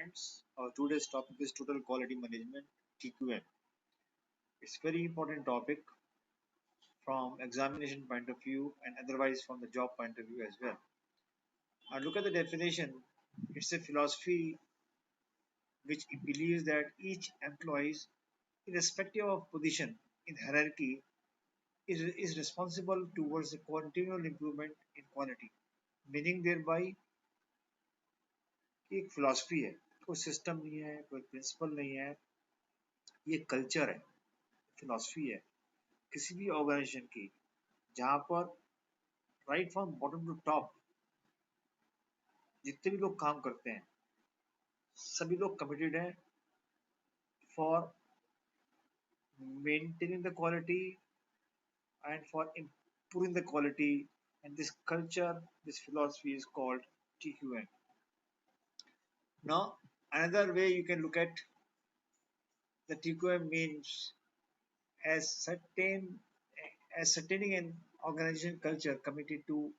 friends. Our today's topic is Total Quality Management (TQM). It's a very important topic from examination point of view and otherwise from the job point of view as well. And look at the definition. It's a philosophy which believes that each employee, irrespective of position in hierarchy, is responsible towards the continual improvement in quality. Meaning thereby कि एक philosophy है, कोई system नहीं है, कोई principal नहीं है, ये कल्चर है, फिलॉसफी है किसी भी ऑर्गेनाइजेशन की, जहाँ पर right from bottom to top जितने भी लोग काम करते हैं सभी लोग कमिटेड हैं for maintaining the quality and for improving the quality, and this culture, this philosophy is called TQM. Now another way you can look at the TQM means as certain as sustaining an organization culture committed to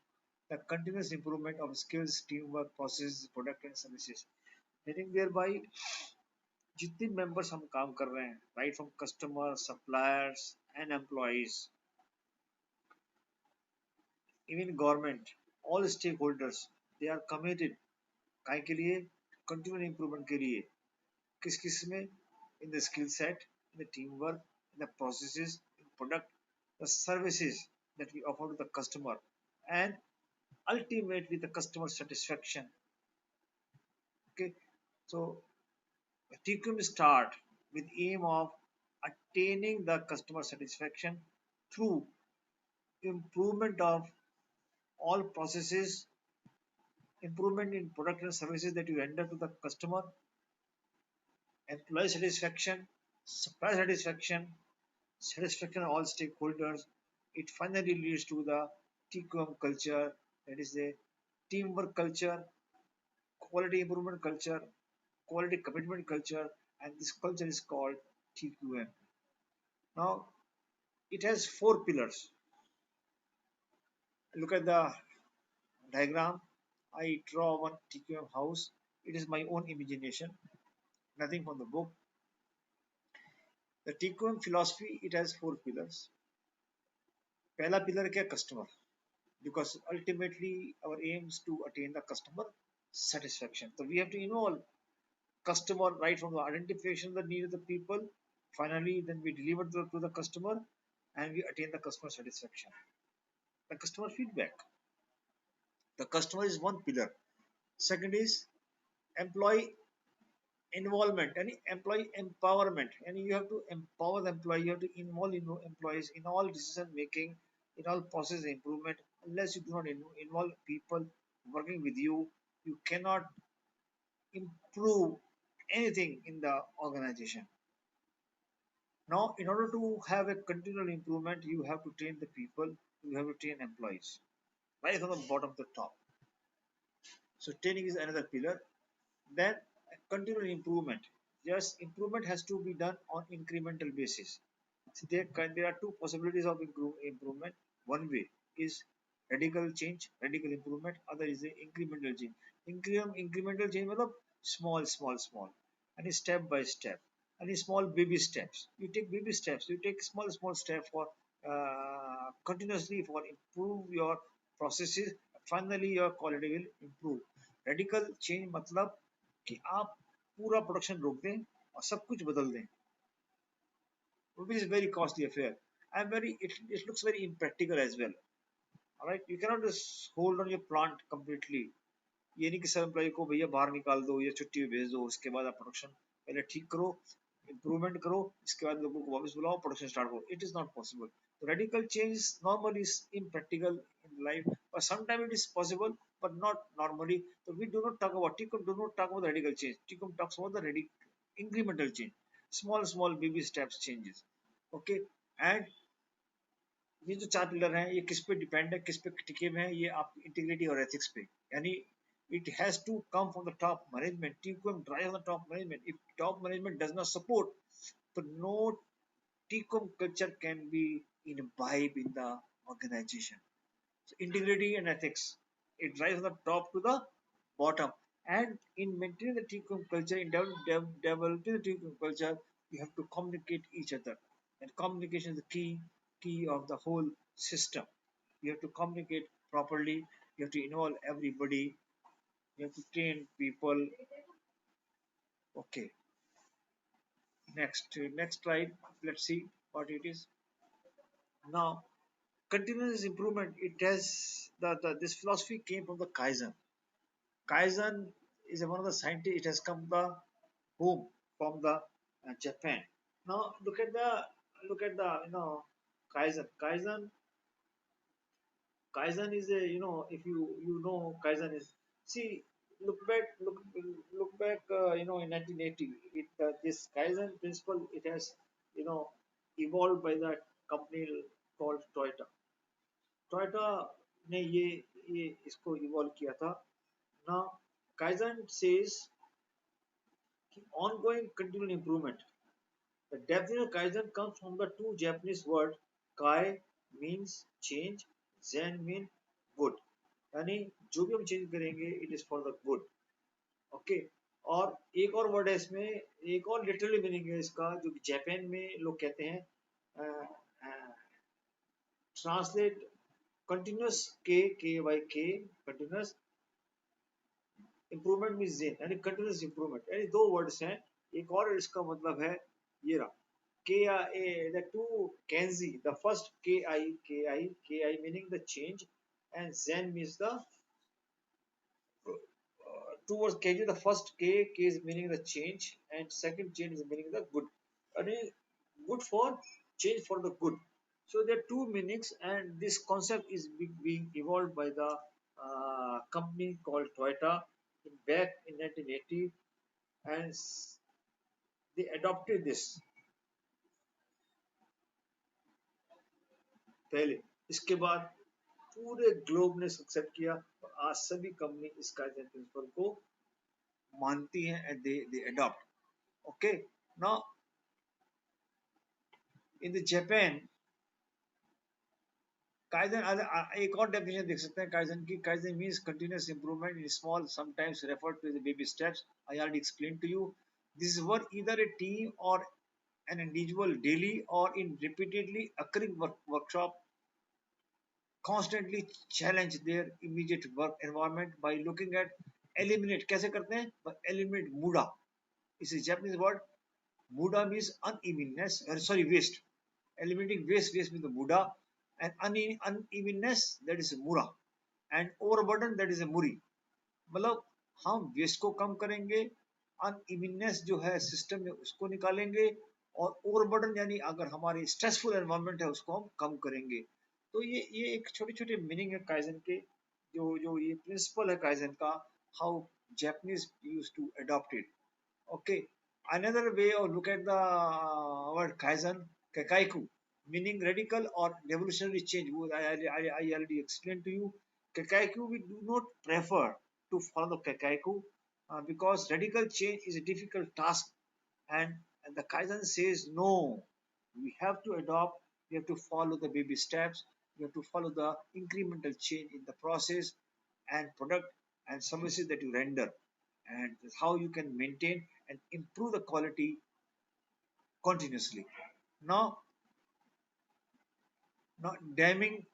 the continuous improvement of skills, teamwork, processes, product and services. Meaning thereby जितने members हम काम कर रहे हैं, right from customers, suppliers and employees, even government, all stakeholders, they are committed काय के लिए continual improvement के लिए किस किस में in the skill set, in the teamwork, in the processes, in product, the services that we offer to the customer, and ultimately the customer satisfaction. Okay, so TQM start with aim of attaining the customer satisfaction through improvement of all processes, improvement in product and services that you render to the customer, employee satisfaction, supply satisfaction, satisfaction of all stakeholders. It finally leads to the TQM culture, that is the teamwork culture, quality improvement culture, quality commitment culture, and this culture is called TQM. Now, it has four pillars. Look at the diagram. I draw one TQM house. It is my own imagination, nothing from the book. The TQM philosophy, it has four pillars. पहला pillar क्या customer, because ultimately our aim is to attain the customer satisfaction. So we have to involve customer right from the identification of the need of the people. Finally, then we deliver to the customer and we attain the customer satisfaction. The customer feedback. The customer is one pillar. Second is employee involvement and employee empowerment, and you have to empower the employee, you have to involve employees in all decision making, in all process improvement. Unless you do not involve people working with you, you cannot improve anything in the organization. Now in order to have a continual improvement, you have to train the people, you have to train employees right from the bottom to the top. So training is another pillar. Then continual improvement. Yes, improvement has to be done on incremental basis. So there are two possibilities of improvement. One way is radical change, radical improvement. Other is the incremental change. Incremental change मतलब small, and step by step, and small baby steps. You take baby steps. You take small steps for continuously for improve your processes. Finally, your quality will improve. Radical change मतलब कि आप पूरा production रोक दें और सब कुछ बदल दें, which is very costly affair and it looks very impractical as well. All right, you cannot just hold on your plant completely. ये नहीं कि सब एम्प्लॉय को भैया बाहर निकाल दो या छुट्टी पे भेज दो, उसके बाद आप प्रोडक्शन पहले ठीक करो, इम्प्रूवमेंट करो, इसके बाद लोगों को वापस बुलाओ, प्रोडक्शन स्टार्ट करो. It is not possible. Radical change normally is impractical in life, but sometimes it is possible, but not normally. So we do not talk about TCOM, do not talk about the radical change. TCOM talks about the incremental change, small baby steps changes. Okay, and ये जो चार pillar हैं ये किस पे depend है, किस पे टिके हुए हैं, ये आप इंटीग्रिटी और एथिक्स पे, यानी it has to come from the top management. TCOM drives on the top management. If top management does not support, so no TCOM culture can be imbibed in the organization. So integrity and ethics, it drives from the top to the bottom. And in maintaining the telecom culture, in developing the telecom culture, you have to communicate each other. And communication is the key of the whole system. You have to communicate properly. You have to involve everybody. You have to train people. Okay, next slide. Let's see what it is. Now, continuous improvement. It has this philosophy came from the Kaizen. Kaizen is one of the scientists. It has come the home from the Japan. Now look at the Kaizen. Kaizen is a if you know Kaizen is see look back in 1980 this Kaizen principle it has you know evolved by that company called Toyota. Toyota ने ये इसको evolve किया था. Now Kaizen says ongoing continual improvement. The definition of Kaizen comes from the two Japanese words Kai means change, Zen means good. यानी जो भी हम change करेंगे it is for the good. Okay. और एक और वर्ड है इसमें एक और लिटरली मीनिंग है इसका जो जापान में लोग कहते हैं ट्रांसलेट कंटिन्यूस के कंटिन्यूस इंप्रूवमेंट मीन जेन यानी कंटिन्यूस इंप्रूवमेंट यानी दो वर्ड्स हैं. एक और इसका मतलब है ये रहा the two kanji, the first ki meaning the change and zen means the two words kg. The first k is meaning the change and second change is meaning the good. I mean, good for change for the good. So there are two meanings and this concept is being evolved by the company called Toyota back in 1980 and they adopted this पहले. इसके बाद पूरे globe ने accept किया और आज सभी company इस काइजन प्रिंसिपल को मानती हैं and they adopt. Okay. Now in the Japan kaizen एक और डेफिनेशन देख सकते हैं काइजन की. Kaizen means continuous improvement in small sometimes referred to as baby steps. I already explain to you. This is work either a team or an individual daily or in repeatedly occurring workshop constantly challenge their immediate work environment by looking at eliminate. कैसे करते हैं? By eliminate muda. It's a Japanese word. Muda means unevenness. Sorry, waste. Eliminating waste means the muda, and unevenness that is mura, and overburden that is a muri. मतलब हम waste को कम करेंगे, unevenness जो है system में उसको निकालेंगे और ओवरबर्डन यानी अगर हमारी स्ट्रेसफुल एनवायरनमेंट है उसको हम कम करेंगे. तो ये एक छोटे छोटे मीनिंग है काइजन के जो जो ये प्रिंसिपल है काइजन का how Japanese use to adopt it. Okay, another way of look at the word kaizen, kakaiku, meaning radical or revolutionary change. I already explained to you. Kakaiku, we do not prefer to follow kakaiku because radical change is a difficult task, and, and the kaizen says no. We have to adopt. We have to follow the baby steps. We have to follow the incremental change in the process and product and services that you render, and how you can maintain and improve the quality continuously. Now, damming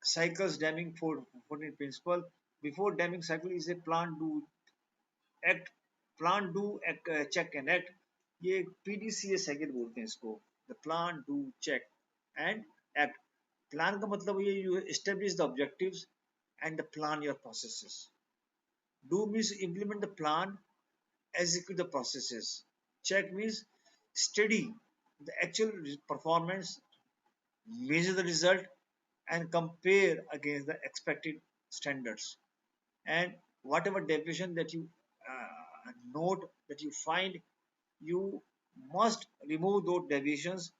cycles, damming for 14 principle. Before damming cycle is a plan, do, act, plan, do, act, check and act. ये PDCA cycle बोलते हैं इसको. The plan, do, check and act. Plan का मतलब ये you establish the objectives and the plan your processes. Do means implement the plan, execute the processes. Check means study the actual performance, measure the result, and compare against the expected standards. And whatever deviation that you note that you find, you must remove those deviations,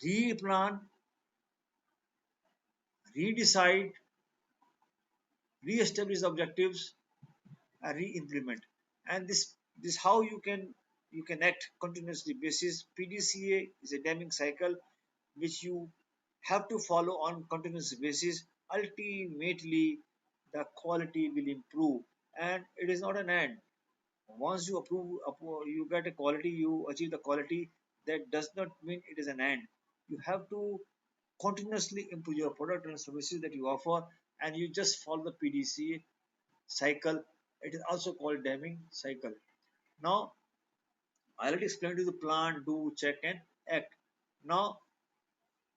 replan, redecide, re-establish objectives, re-implement. And this how you can act continuously basis. PDCA is a damming cycle which you have to follow on continuous basis. Ultimately, the quality will improve and it is not an end. Once you you get a quality, you achieve the quality. That does not mean it is an end. You have to continuously improve your product and services that you offer, and you just follow the PDC cycle. It is also called Deming cycle. Now, I already explained to you the plan, do, check, and act. Now,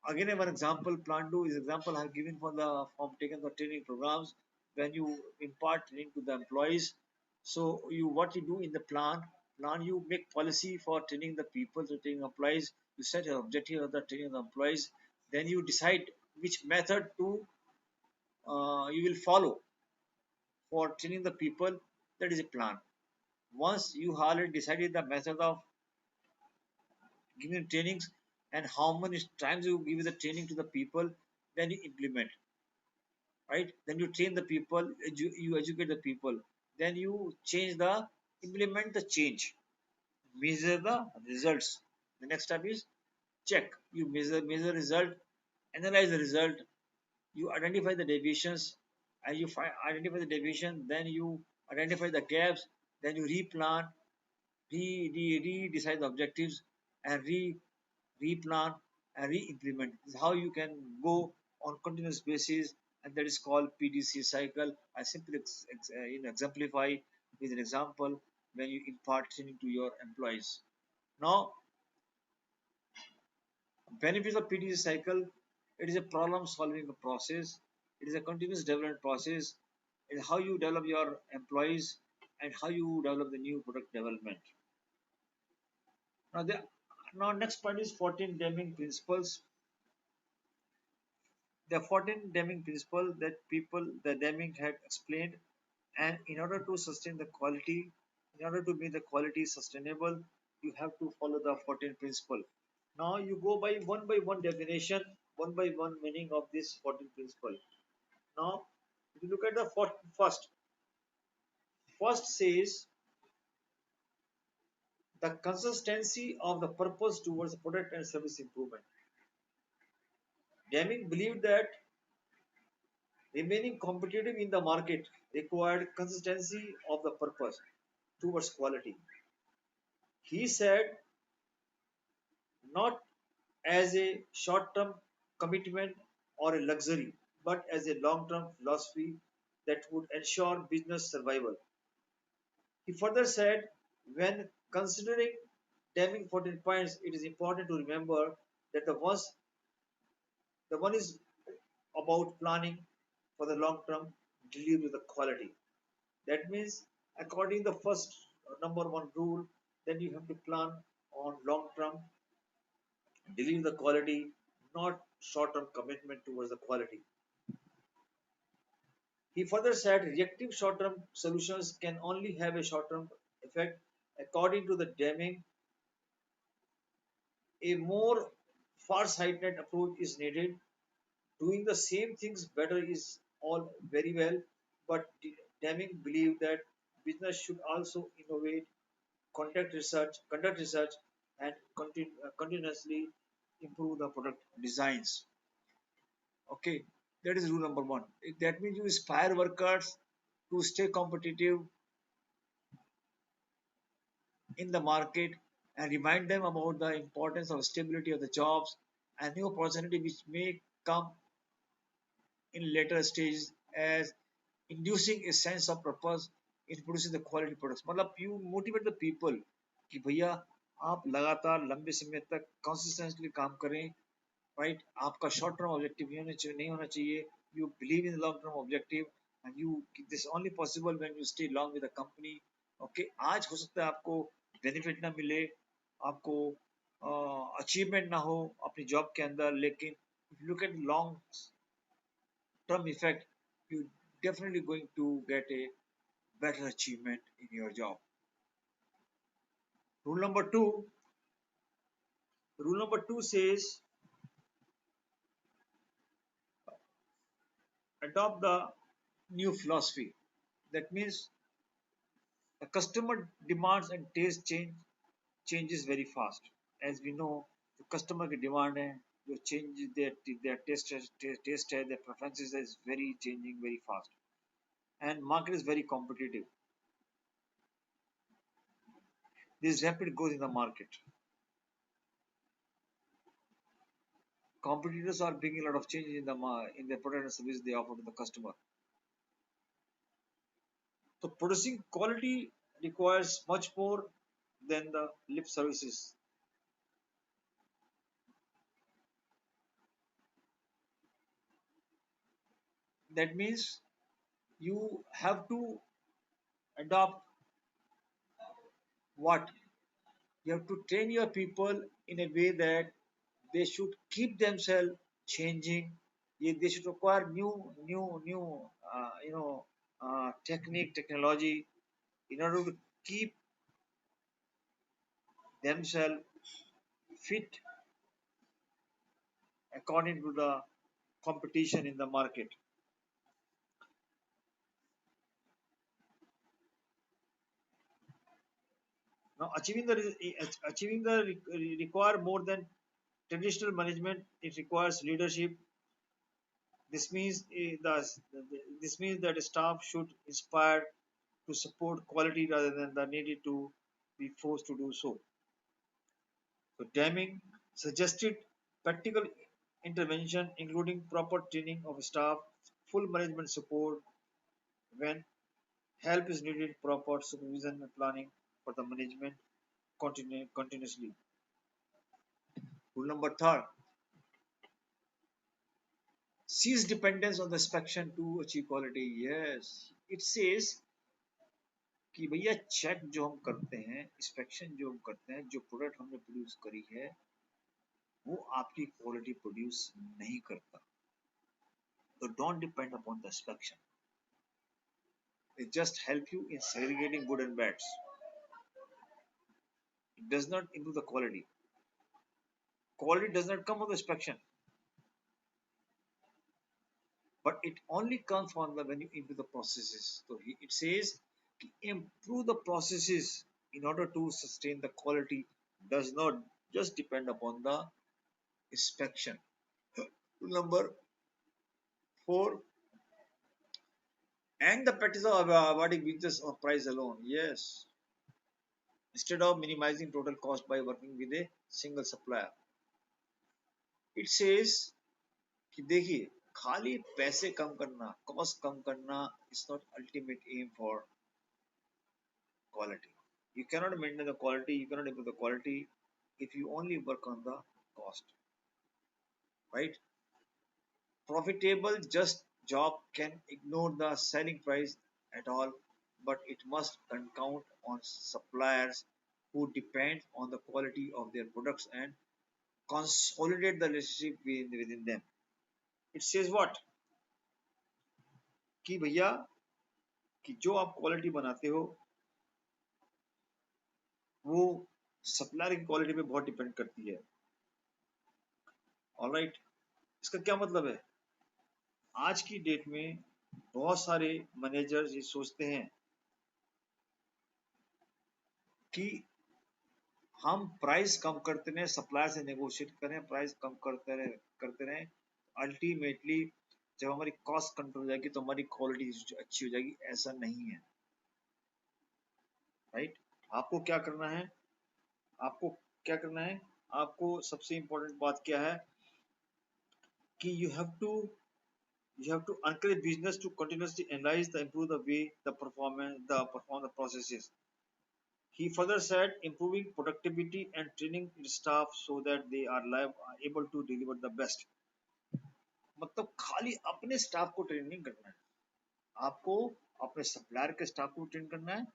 again, one example, plan do is example I have given for the from taken the training programs when you impart training to the employees. So you what you do in the plan you make policy for training the people, to training employees. You set your objective of the training of the employees. Then you decide which method to you will follow for training the people. That is a plan. Once you already decided the method of giving trainings and how many times you give the training to the people, then you implement, right? Then you train the people, you educate the people, then you change the implement the change, measure the results. The next step is check. You measure result, analyze the result, you identify the deviations, and you identify the deviation, then you identify the gaps, then you replan, decide the objectives, and replan and re-implement. This is how you can go on continuous basis, and that is called PDC cycle. I simply exemplify with an example when you impart training to your employees. Now, benefits of PDC cycle: it is a problem-solving process. It is a continuous development process. It is how you develop your employees and how you develop the new product development. Now, now next point is 14 Deming principles. The 14 Deming principle that people the Deming had explained, and in order to sustain the quality, in order to make the quality sustainable, you have to follow the 14 principle. Now you go by one definition, one by one meaning of this 14 principle. Now, if you look at the first says the consistency of the purpose towards product and service improvement. Deming believed that remaining competitive in the market required consistency of the purpose towards quality. He said, not as a short term commitment or a luxury, but as a long term philosophy that would ensure business survival. He further said, when considering Deming 14 points, it is important to remember that the one is about planning for the long term delivery of the quality. That means, according to the first number one rule, then you have to plan on long term, deliver the quality, not short term commitment towards the quality. He further said reactive short term solutions can only have a short term effect. According to the Deming, a more far sighted approach is needed. Doing the same things better is all very well, but Deming believed that business should also innovate, conduct research, and continuously improve the product designs. Okay, that is rule number one. That means you inspire workers to stay competitive in the market and remind them about the importance of stability of the jobs and new opportunity which may come in later stages, as inducing a sense of purpose in producing the quality products. मतलब you motivate the people कि भैया आप लगातार लंबे समय तक consistently काम करें, right? आपका short term objective नहीं होना चाहिए. You believe in the long term objective, and you this is only possible when you stay long with the company. Okay, आज हो सकता है आपको benefit ना मिले, आपको achievement ना हो अपनी job के अंदर, लेकिन if you look at long term effect, you definitely going to get a better achievement in your job. Rule number two. Rule number two says adopt the new philosophy. That means the customer demands and taste changes very fast. As we know, the customer की demand है, जो change their taste है, their preferences is very changing very fast. and market is very competitive. This rapid growth in the market. Competitors are bringing a lot of changes in in the product and service they offer to the customer. So producing quality requires much more than the lip services. That means you have to adopt what you have to train your people in a way that they should keep themselves changing. They should acquire new technique technology in order to keep themselves fit according to the competition in the market. Now, achieving the require more than traditional management. It requires leadership. This means this means that staff should inspire to support quality rather than the needed to be forced to do so. So, timing suggested practical intervention, including proper training of staff, full management support when help is needed, proper supervision and planning for the management continuously. Rule number third, cease dependence on the inspection to achieve quality. Yes, it says कि भैया check जो हम करते हैं, inspection जो हम करते हैं, जो प्रोडक्ट हमने प्रोड्यूस करी है वो आपकी क्वालिटी प्रोड्यूस नहीं करता. So don't depend upon the inspection. It just help you in segregating good and bads. It does not improve the quality. Quality does not come from the inspection, but it only comes from the when you improve the processes. So it says improve the processes in order to sustain the quality does not just depend upon the inspection. Number four, and the practice of awarding business of price alone. Yes, instead of minimizing total cost by working with a single supplier. It says कि देखिए खाली पैसे कम करना, cost कम करना is not ultimate aim for quality. You cannot maintain the quality, you cannot improve the quality if you only work on the cost, right? Profitable just job can ignore the selling price at all, but it must count on suppliers who depend on the quality of their products and consolidate the relationship within them. It says what कि भैया कि जो आप quality बनाते हो वो supplier की quality पे बहुत डिपेंड करती है. ऑलराइट, इसका क्या मतलब है? आज की डेट में बहुत सारे मैनेजर्स ये सोचते हैं कि हम प्राइस कम करते रहें, सप्लायर से नेगोशिएट करें, प्राइस कम करते रहें. अल्टीमेटली जब हमारी कॉस्ट कंट्रोल हो जाएगी तो हमारी क्वालिटी अच्छी हो जाएगी. ऐसा नहीं है, राइट? आपको क्या करना है? आपको क्या करना है? आपको सबसे इंपॉर्टेंट बात क्या है कि you have to encourage business to continuously analyze the improve the way the processes. He further said improving productivity and training its staff so that they are able to deliver the best. मतलब खाली अपने staff को train नहीं करना है, आपको अपने supplier के स्टाफ को ट्रेन करना है,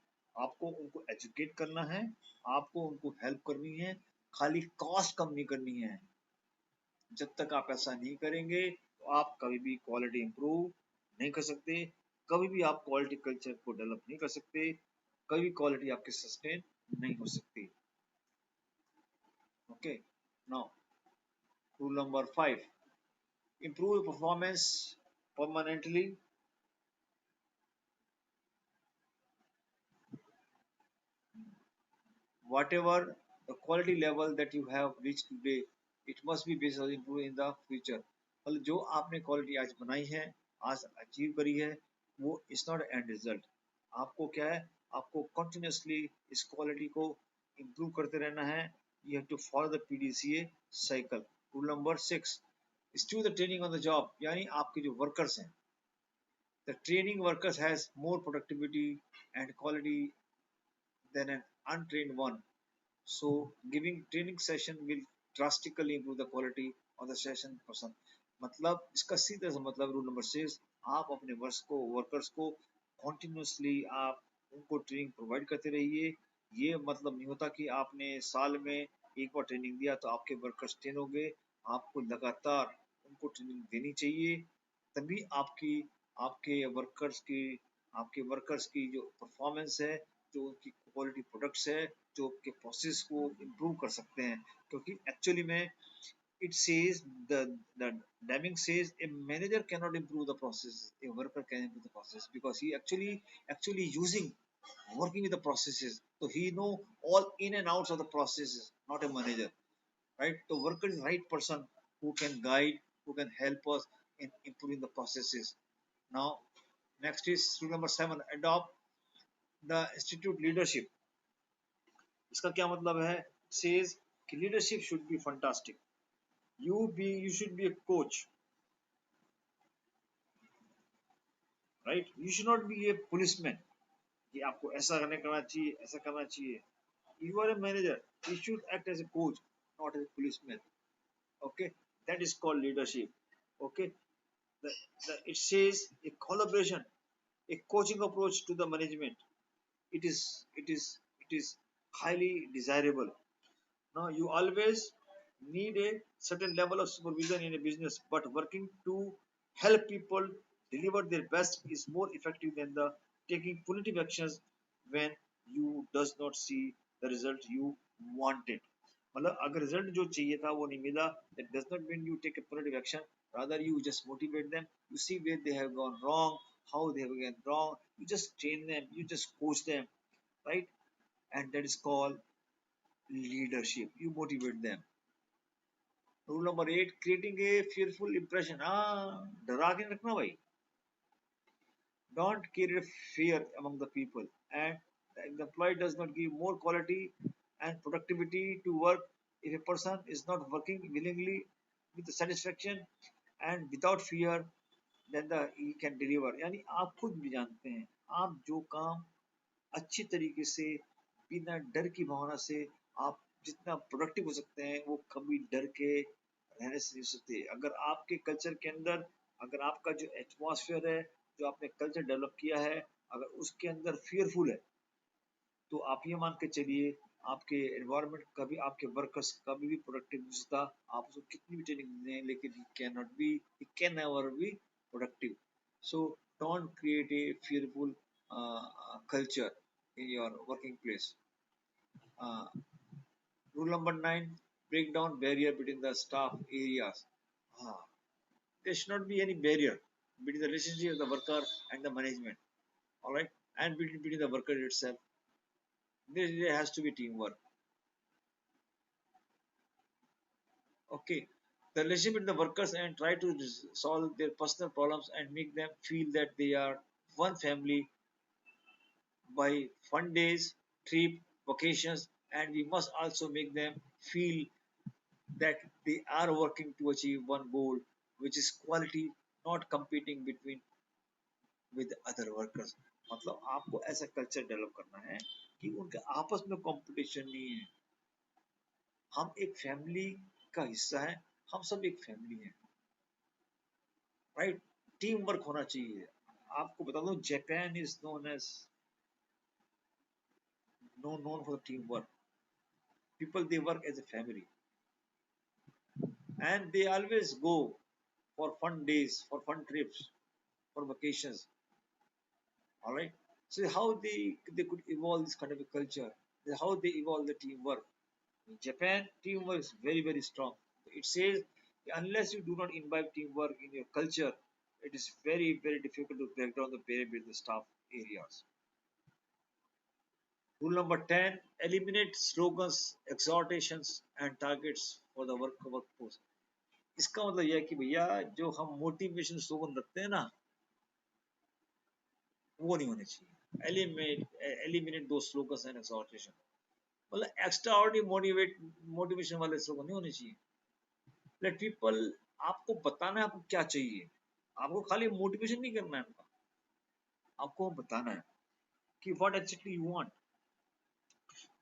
आपको उनको एजुकेट करना है, आपको उनको हेल्प करनी है, खाली कॉस्ट कम नहीं करनी है. जब तक आप ऐसा नहीं करेंगे तो आप कभी भी क्वालिटी इंप्रूव नहीं कर सकते, कभी भी आप क्वालिटी कल्चर को डेवलप नहीं कर सकते, कभी क्वालिटी आपकी सस्टेन नहीं हो सकती. Okay, now rule number 5, improve performance permanently. Whatever the quality level that you have reached today, it must be based on improving in the future. मतलब जो आपने क्वालिटी आज बनाई है, आज अचीव करी है, वो इज नॉट एंड रिजल्ट। आपको क्या है, आपको कंटिन्यूसली इस क्वालिटी को इम्प्रूव करते रहना है। You have to follow the PDCA cycle. Rule number 6, institute the training on the job, यानी आपके जो वर्कर्स हैं, the training workers has more productivity and quality than an untrained one. So giving training session will drastically improve the quality of the session person। मतलब इसका सीधा सा मतलब rule number 6, आप अपने वर्कर्स को कॉन्टिन्यूसली आप उनको ट्रेनिंग प्रोवाइड करते रहिए। ये मतलब नहीं होता कि आपने साल में एक बार ट्रेनिंग दिया तो आपके वर्कर्स ट्रेन हो गए। आपको लगातार उनको ट्रेनिंग देनी चाहिए, तभी आपकी आपके वर्कर्स की जो परफॉर्मेंस है, जो उनकी क्वालिटी प्रोडक्ट्स है, जो आपके प्रोसेस को इम्प्रूव कर सकते हैं। क्योंकि एक्चुअली में it says the Deming says a manager cannot improve the process, a worker can improve the process, because he actually using working with the processes, so he know all in and outs of the processes, not a manager, right? The worker is the right person who can guide, who can help us in improving the processes. Now next is rule number 7, adopt the institute leadership। इसका क्या मतलब है? says कि leadership should be fantastic। You should be a coach, right? You should not be a policeman कि आपको ऐसा करना चाहिए, ऐसा करना चाहिए। You are a manager, you should act as a coach, not as a policeman। Okay, that is called leadership। Okay, the, it says a collaboration, a coaching approach to the management, it is highly desirable। Now, you always need a certain level of supervision in a business, but working to help people deliver their best is more effective than the taking punitive actions when you does not see the result you wanted। मतलब अगर result जो चाहिए था वो नहीं मिला, that does not mean you take a punitive action, rather you just motivate them, you see where they have gone wrong, how they have gone wrong, you just train them, you just coach them, right? And that is called leadership, you motivate them। Rule number 8, creating a fearful impression। हाँ, डरा के नहीं रखना भाई। Don't create fear among the people, and the employee does not give more quality and productivity to work if a person is not working willingly with the satisfaction and without fear, then he can deliver। यानी आप खुद भी जानते हैं, आप जो काम अच्छी तरीके से बिना डर की भावना से आप जितना प्रोडक्टिव हो सकते हैं, वो कभी डर के रहने से नहीं सकते। अगर आपके कल्चर के अंदर, अगर आपका जो एटमॉस्फेयर है, जो आपने कल्चर डेवलप किया है, अगर उसके अंदर फियरफुल है, तो आप ये मान के चलिए आपके एनवायरनमेंट कभी, आपके वर्कर्स कभी भी प्रोडक्टिव नहीं सकता। आप उसको कितनी भी ट्रेनिंग दें, लेकिन he can never be productive. So don't create a fearful culture in your working place। Uh, Rule number 9, break down barrier between the staff areas। Ah, there should not be any barrier between the relationship of the worker and the management, all right, and between the worker itself. There has to be teamwork। Okay, the relationship with the workers and try to solve their personal problems and make them feel that they are one family by fun days, trip, vacations, and we must also make them feel that they are working to achieve one goal, which is quality, not competing between with other workers। मतलब आपको ऐसा culture develop करना है कि उनके आपस में competition नहीं है। हम एक फैमिली का हिस्सा है, हम सब एक फैमिली हैं, राइट? टीम वर्क होना चाहिए। आपको बता दो, Japan is known for team work. People they work as a family, and they always go for fun days, for fun trips, for vacations, all right? So how they could evolve this kind of a culture, how they evolve the teamwork. In Japan, teamwork is very, very strong. It says unless you do not imbibe teamwork in your culture, it is very, very difficult to break down the barrier between the staff areas। Rule number 10, eliminate slogans, exhortations and targets for the workforce। इसका मतलब यह है कि भैया जो हम motivation slogan रखते हैं ना, वो नहीं होने चाहिए। एलिमिनेट दो स्लोगन्स एंड एक्सहॉर्टेशन, मतलब एक्स्ट्रा ऑर्डिनरी मोटिवेशन वाले स्लोगन नहीं होने चाहिए। लेट पीपल, आपको बताना है आपको क्या चाहिए, आपको खाली मोटिवेशन नहीं करना है उनका, आपको बताना है कि व्हाट एक्चुअली यू वांट।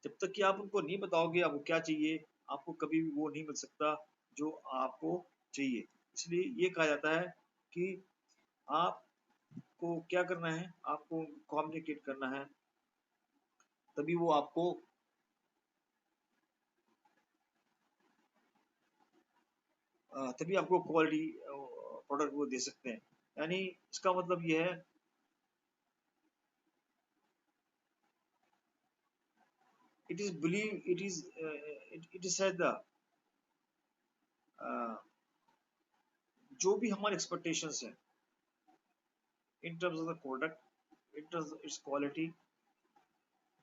जब तक कि आप उनको नहीं बताओगे आपको क्या चाहिए, आपको कभी भी वो नहीं मिल सकता जो आपको चाहिए। इसलिए ये कहा जाता है कि आपको क्या करना है, आपको कम्युनिकेट करना है, तभी वो आपको तभी आपको क्वालिटी प्रोडक्ट वो दे सकते हैं। यानी इसका मतलब ये है, it is believe it is said the जो भी हमारे एक्सपेक्टेशंस हैं in terms of the product, in terms of its quality,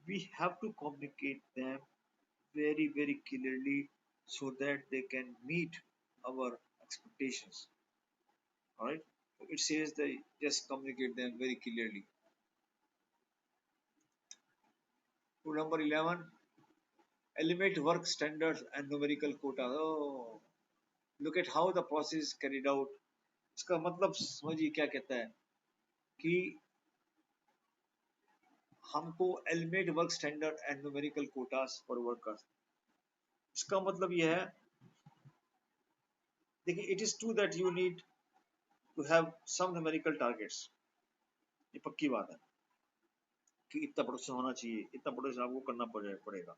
we have to communicate them very clearly so that they can meet our expectations. All right. So it says that just communicate them very clearly. To number 11, elevate work standards and numerical quota. Oh, look at how the process is carried out. इसका मतलब समझिए क्या कहता है कि हमको eliminate work standard and numerical quotas for workers. इसका मतलब यह है, देखिए, it is true that you need to have some numerical targets, ये पक्की बात है कि इतना प्रोडक्शन होना चाहिए, इतना प्रोडक्शन आपको करना पड़ेगा,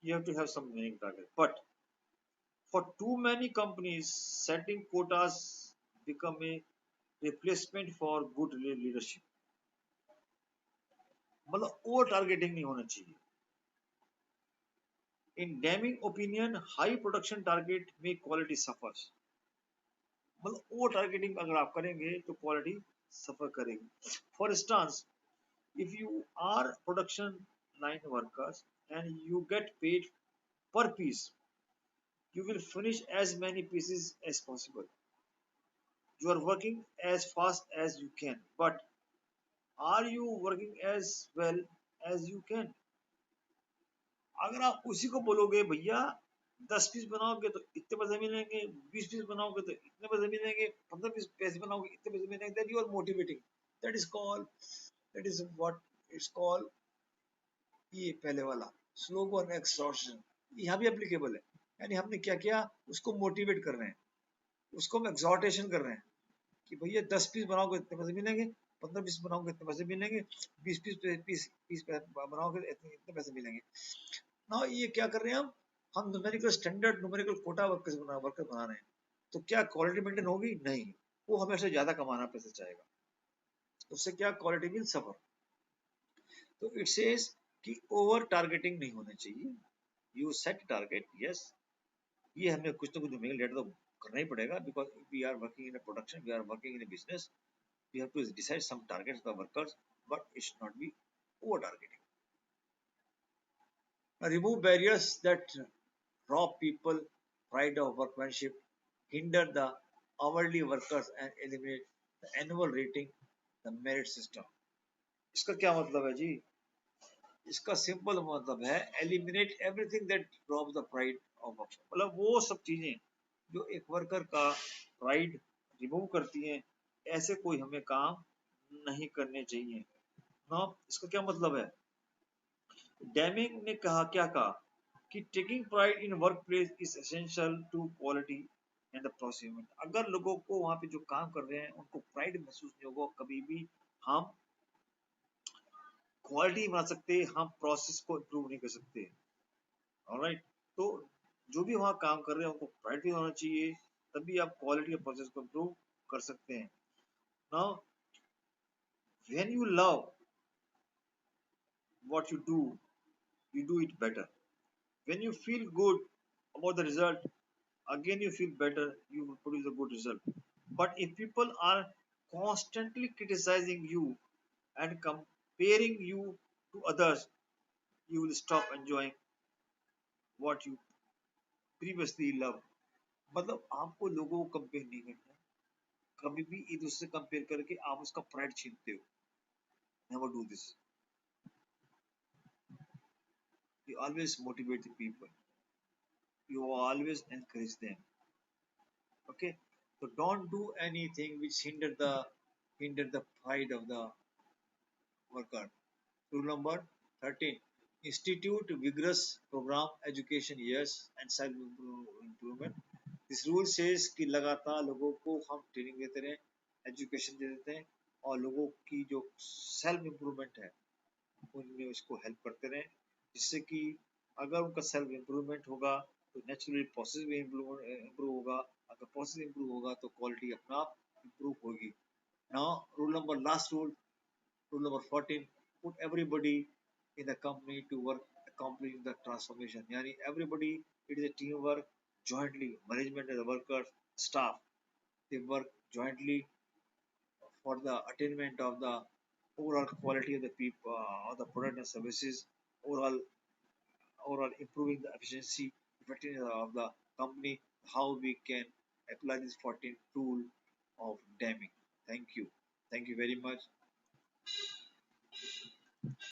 you have to have some numerical target. But for too many companies setting quotas become a replacement for good leadership. मतलब ओवर टारगेटिंग नहीं होना चाहिए। In Deming opinion high production target में क्वालिटी सफर्स। मतलब over targeting अगर आप करेंगे तो क्वालिटी सफर करेगी। For instance, if you are production line workers and you get paid per piece, you will finish as many pieces as possible. You are working as fast as you can, but are you working as well as you can? अगर आप उसी को बोलोगे भैया 10 piece बनाओगे तो इतने पैसे मिलेंगे, 20 पीस बनाओगे तो इतने पैसे मिलेंगे, 15 पीस पैसे बनाओगे इतने पैसे मिलेंगे, that you are motivating, that is called, that is what it's called, ये पहले वाला स्लोगन एक्सटॉर्शन यहाँ भी एप्लीकेबल है। यानी हमने क्या किया, उसको मोटिवेट कर रहे हैं, उसको हम एक्सॉर्टेशन कर रहे हैं कि भैया 10 पीस बनाओगे इतने पैसे मिलेंगे, 15 पीस बनाओगे इतने पैसे मिलेंगे, 20 पीस बनाओगे इतने पैसे मिलेंगे ना। ये क्या कर रहे हैं हम numerical standard, numerical quota worker बना रहे हैं। तो क्या क्वालिटी मेंटेन होगी? नहीं, वो हमेशा ज्यादा कमाना पैसे चाहेगा, उससे क्या क्वालिटी विल सफर। तो इट सेज कि ओवर टारगेटिंग नहीं होना चाहिए। यू सेट टारगेट, यस, ये हमें कुछ तो कुछ मेल लेटर तो करना ही पड़ेगा, because we are working in production, we are working in business, we have to decide some targets for workers, but it should not be over targeting. Remove barriers that rob people pride of workmanship, hinder the hourly workers and eliminate the annual rating, the merit system। इसका क्या मतलब है जी? इसका simple मतलब है eliminate everything that robes the pride of worker. मतलब वो सब चीजें जो एक वर्कर का प्राइड रिमूव करती हैं, ऐसे कोई हमें काम नहीं करने चाहिए ना। इसका क्या मतलब है? डैमिंग ने कहा, क्या कहा कि taking pride in workplace is essential to quality and the procurement. अगर लोगों को वहां पे जो काम कर रहे हैं उनको प्राइड महसूस नहीं होगा, कभी भी हम क्वालिटी बना सकते, हम प्रोसेस को इम्प्रूव नहीं कर सकते। ऑलराइट, तो जो भी वहाँ काम कर रहे हैं उनको प्राइड भी होना चाहिए, तभी आप क्वालिटी और प्रोसेस को इम्प्रूव कर सकते हैं। Now when you love what you do it better. When you feel good about the result, again you feel better, you will produce a good result। But if people are constantly criticizing you and comparing you to others, you will stop enjoying what you previously loved। मतलब आपको लोगों को compare नहीं करना है, कभी भी एक दूसरे से कंपेयर करके आप उसका प्राइड छीनते हो। Never do this. You always motivate the people. You always encourage them. Okay. So don't do anything which hinder the pride of the worker. Rule number 13. Institute vigorous program education years and self improvement. This rule says कि लगातार लोगों को हम training देते रहें, education दे देते हैं और लोगों की जो सेल्फ इम्प्रूवमेंट है उनमें उसको हेल्प करते रहें, जिससे कि अगर उनका सेल्फ इम्प्रूवमेंट होगा तो नेचुरली प्रोसेस भी इम्प्रूव होगा, अगर प्रोसेस इम्प्रूव होगा तो क्वालिटी अपना आप इम्प्रूव होगी. Now rule number last rule number 14, put everybody in the company to work accomplishing the transformation. Yani everybody, it is a teamwork jointly. Management and the workers, staff, they work jointly for the attainment of the overall quality of the people, of the product and services, overall, overall improving the efficiency, effectiveness of the company. How we can apply this 14 tool of Deming. Thank you. Thank you very much.